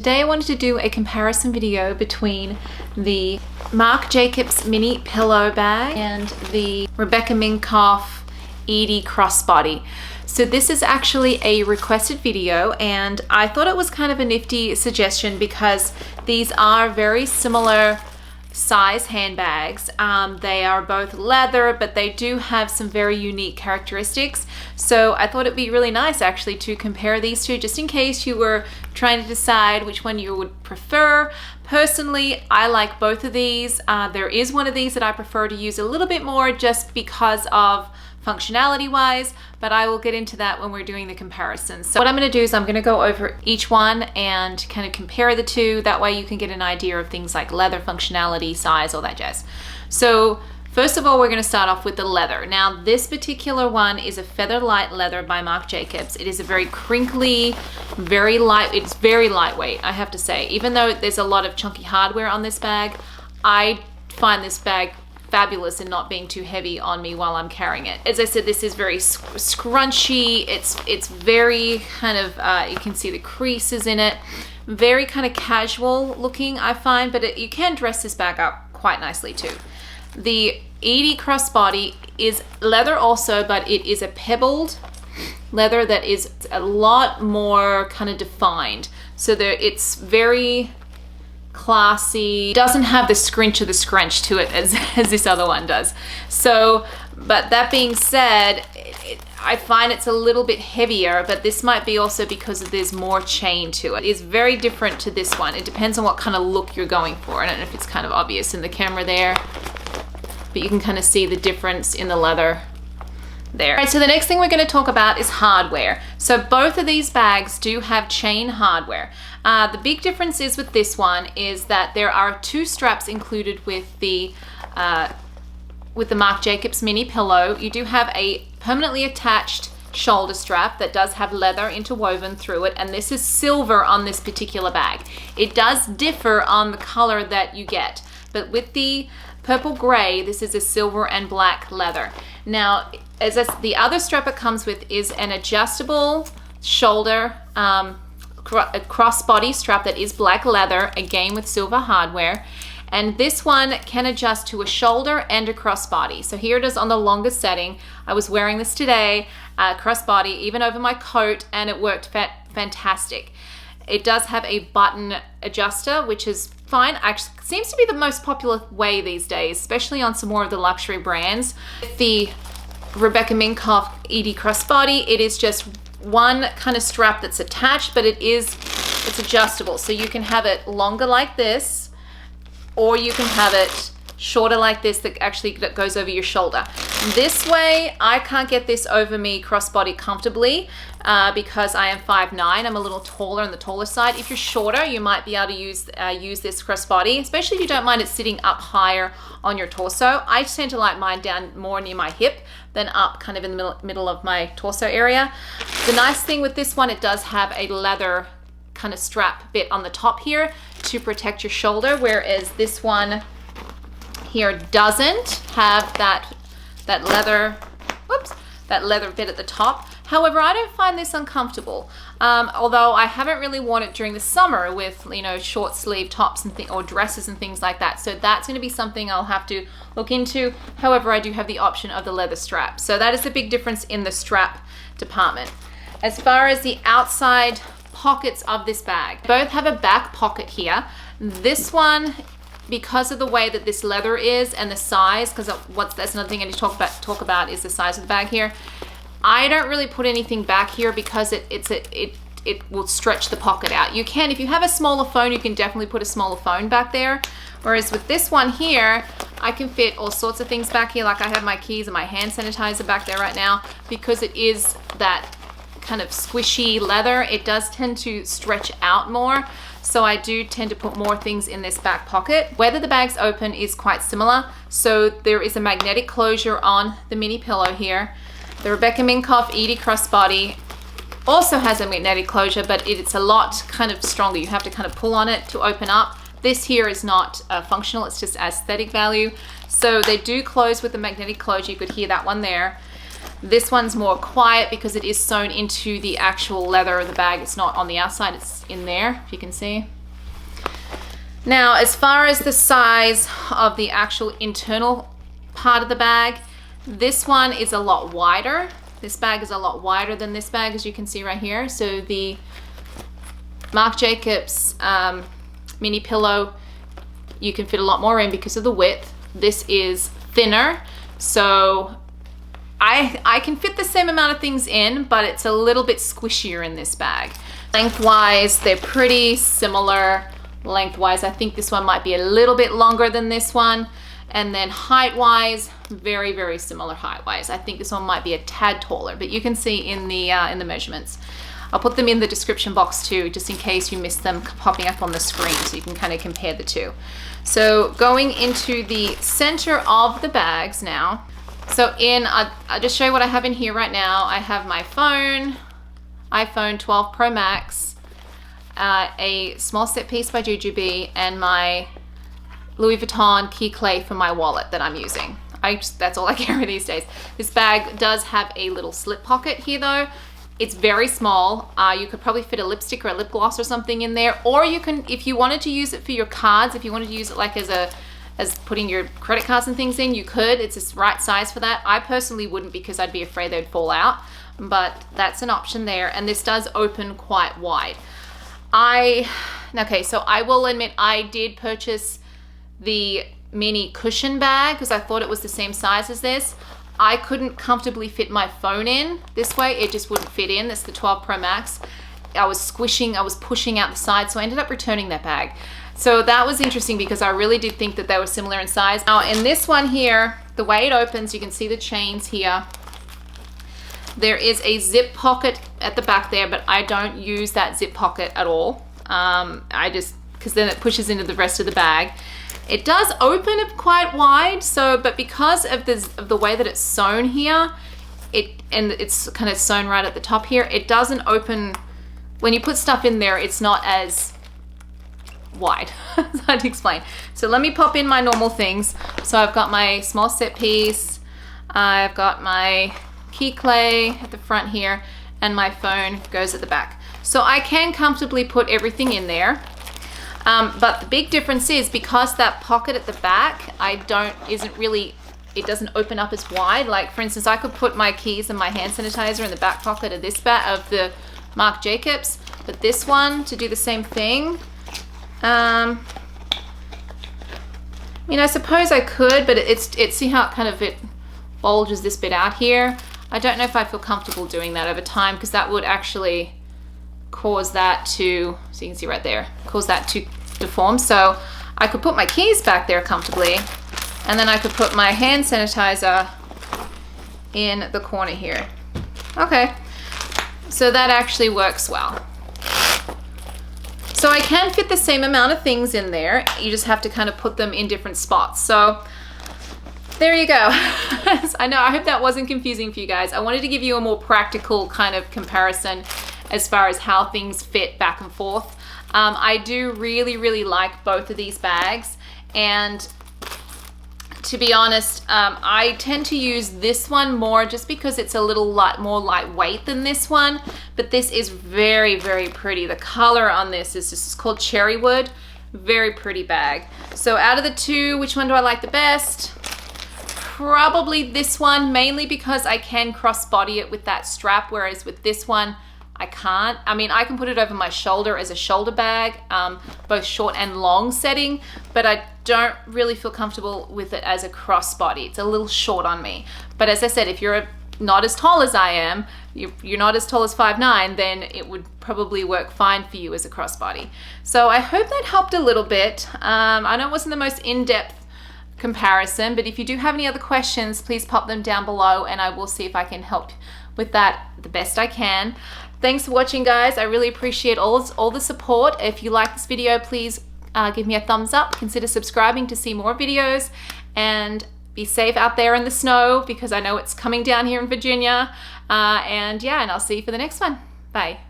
Today I wanted to do a comparison video between the Marc Jacobs Mini Pillow bag and the Rebecca Minkoff Edie Crossbody. So this is actually a requested video and I thought it was kind of a nifty suggestion because these are very similar size handbags. They are both leather, but they do have some very unique characteristics. So I thought it'd be really nice actually to compare these two just in case you were trying to decide which one you would prefer. Personally, I like both of these. There is one of these that I prefer to use a little bit more just because of functionality wise, but I will get into that when we're doing the comparison. So what I'm going to do is I'm going to go over each one and kind of compare the two. That way you can get an idea of things like leather functionality, size, all that jazz. So first of all, we're going to start off with the leather. Now this particular one is a feather light leather by Marc Jacobs. It is a very crinkly, very light, it's very lightweight, I have to say. Even though there's a lot of chunky hardware on this bag, I find this bag fabulous in not being too heavy on me while I'm carrying it. As I said, this is very scrunchy. It's very kind of, you can see the creases in it. Very kind of casual looking, I find, but you can dress this bag up quite nicely too. The Edie Crossbody is leather also, but it is a pebbled leather that is a lot more kind of defined. So it's very classy, doesn't have the scrunch or the scrunch to it as this other one does. So, but that being said, I find it's a little bit heavier, but this might be also because there's more chain to it. It's very different to this one. It depends on what kind of look you're going for. I don't know if it's kind of obvious in the camera there, but you can kind of see the difference in the leather there. All right, so the next thing we're going to talk about is hardware. So both of these bags do have chain hardware. The big difference is with this one is that there are two straps included with the Marc Jacobs Mini Pillow. You do have a permanently attached shoulder strap that does have leather interwoven through it, and this is silver on this particular bag. It does differ on the color that you get, but with the purple gray, this is a silver and black leather. Now, the other strap it comes with is an adjustable shoulder crossbody strap that is black leather, again with silver hardware. And this one can adjust to a shoulder and a crossbody. So here it is on the longest setting. I was wearing this today, crossbody, even over my coat, and it worked fantastic. It does have a button adjuster, which is fine. Actually, seems to be the most popular way these days, especially on some more of the luxury brands. The Rebecca Minkoff Edie Crossbody, it is just one kind of strap that's attached, but it's adjustable. So you can have it longer like this, or you can have it shorter like this that goes over your shoulder. This way, I can't get this over me crossbody comfortably because I am 5'9". I'm a little taller on the taller side. If you're shorter, you might be able to use this crossbody, especially if you don't mind it sitting up higher on your torso. I tend to like mine down more near my hip than up kind of in the middle of my torso area. The nice thing with this one, it does have a leather kind of strap bit on the top here to protect your shoulder, whereas this one here doesn't have that leather bit at the top. However, I don't find this uncomfortable. Although I haven't really worn it during the summer with, you know, short sleeve tops and or dresses and things like that. So that's going to be something I'll have to look into. However, I do have the option of the leather strap. So that is the big difference in the strap department. As far as the outside pockets of this bag, both have a back pocket here. This one, because of the way that this leather is and the size, because that's another thing I need to talk about is the size of the bag here. I don't really put anything back here because it will stretch the pocket out. You can, if you have a smaller phone, you can definitely put a smaller phone back there. Whereas with this one here, I can fit all sorts of things back here. Like I have my keys and my hand sanitizer back there right now because it is that kind of squishy leather. It does tend to stretch out more. So I do tend to put more things in this back pocket. Whether the bag's open is quite similar. So there is a magnetic closure on the mini pillow here. The Rebecca Minkoff Edie Crossbody also has a magnetic closure, but it's a lot kind of stronger. You have to kind of pull on it to open up. This here is not functional, it's just aesthetic value. So they do close with the magnetic closure. You could hear that one there. This one's more quiet because it is sewn into the actual leather of the bag. It's not on the outside, it's in there, if you can see. Now, as far as the size of the actual internal part of the bag, this one is a lot wider. This bag is a lot wider than this bag, as you can see right here. So the Marc Jacobs Mini Pillow, you can fit a lot more in because of the width. This is thinner, so I can fit the same amount of things in, but it's a little bit squishier in this bag. Lengthwise, they're pretty similar. Lengthwise, I think this one might be a little bit longer than this one. And then height-wise, very, very similar height-wise. I think this one might be a tad taller, but you can see in the measurements. I'll put them in the description box too, just in case you missed them popping up on the screen, so you can kind of compare the two. So going into the center of the bags now. So I'll just show you what I have in here right now. I have my phone, iPhone 12 Pro Max, a small set piece by Jujubee, and my Louis Vuitton key clay for my wallet that I'm using. That's all I carry these days. This bag does have a little slip pocket here though. It's very small. You could probably fit a lipstick or a lip gloss or something in there, or you can, if you wanted to use it for your cards, if you wanted to use it like as putting your credit cards and things in, you could. It's the right size for that. I personally wouldn't because I'd be afraid they'd fall out, but that's an option there. And this does open quite wide. Okay, so I will admit I did purchase the mini cushion bag because I thought it was the same size as this. I couldn't comfortably fit my phone in this way. It just wouldn't fit in. That's the 12 Pro Max. I was squishing, I was pushing out the side, so I ended up returning that bag. So that was interesting because I really did think that they were similar in size. Now in this one here, the way it opens, you can see the chains here. There is a zip pocket at the back there, but I don't use that zip pocket at all. Because then it pushes into the rest of the bag. It does open it quite wide, but because of the way that it's sewn here, and it's kind of sewn right at the top here, it doesn't open. When you put stuff in there, it's not as wide. It's hard to explain. So let me pop in my normal things. So I've got my small set piece, I've got my key clay at the front here, and my phone goes at the back. So I can comfortably put everything in there. But the big difference is because that pocket at the back, it doesn't open up as wide. Like for instance, I could put my keys and my hand sanitizer in the back pocket of this bag of the Marc Jacobs, but this one to do the same thing. I mean, I suppose I could, but see how it bulges this bit out here. I don't know if I feel comfortable doing that over time because that would actually cause that to, so you can see right there, cause that to deform. So I could put my keys back there comfortably, and then I could put my hand sanitizer in the corner here. Okay, so that actually works well. So I can fit the same amount of things in there. You just have to kind of put them in different spots. So there you go. I know, I hope that wasn't confusing for you guys. I wanted to give you a more practical kind of comparison as far as how things fit back and forth. I do really, really like both of these bags, and to be honest, I tend to use this one more just because it's a little more lightweight than this one, but this is very, very pretty. The color on this is called Cherrywood. Very pretty bag. So out of the two, which one do I like the best? Probably this one, mainly because I can crossbody it with that strap, whereas with this one, I can't. I mean, I can put it over my shoulder as a shoulder bag, both short and long setting, but I don't really feel comfortable with it as a crossbody. It's a little short on me. But as I said, if you're not as tall as I am, you're not as tall as 5'9", then it would probably work fine for you as a crossbody. So I hope that helped a little bit. I know it wasn't the most in-depth comparison, but if you do have any other questions, please pop them down below and I will see if I can help with that the best I can. Thanks for watching, guys. I really appreciate all the support. If you like this video, please give me a thumbs up. Consider subscribing to see more videos, and be safe out there in the snow because I know it's coming down here in Virginia. And I'll see you for the next one. Bye.